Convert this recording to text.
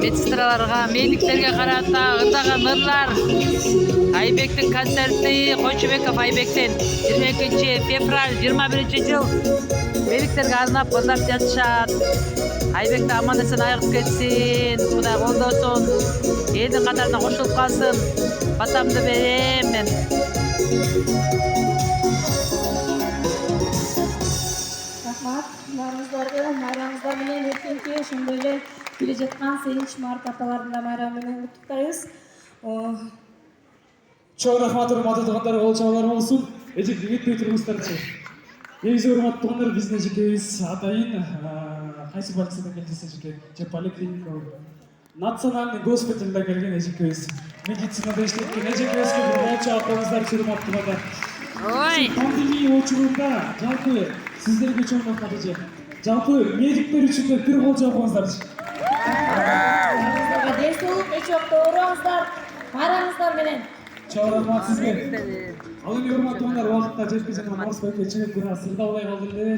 медсестраларга, медиктерге карата ырдаган ырлар. Айбектин концерти Койчубеков Айбектен 22-февраль 21-жыл медиктерге арнап ырдап жатышат. Айбекти аман эсен айыгып кетсин, Кудай колдосун, элдин катарына кошулуп калсын. Батамды берем мен. Рахмат, майрамыңыздар менен эртеңки ошондой эле келе жаткан Sevinç маркаталардын да майрамы менен куттуктайбыз. Чоң рахмат, урматтуу туугандар, кол чабуулар болсун. Эжек кеңетпей турмуздарчы. Негизи урматтуу туугандар, биздин эжекебиз атайын кайсы больницадан келдиңиз эжеке? Же поликлиника, национальный госпиталда келген эжекебиз. Медицинада иштеткен эжекебизге бир кол чабып коюңуздарчы, урматтуу туугандар. Ой, Пандемия учурунда жалпы сиздерге чоң рахмат эже. Жалпы медиктер үчүн да бир кол чабып коюңуздарчы. Майрамыңыздарга ден соолук, эч убакта ооруңуздар, майрамыңыздар менен. Чоң рахмат сизге. Ал эми урматтуу туугандар, убакытта жетпей жаткан Орус байке чыгып бир аз сырдаалай калды эле.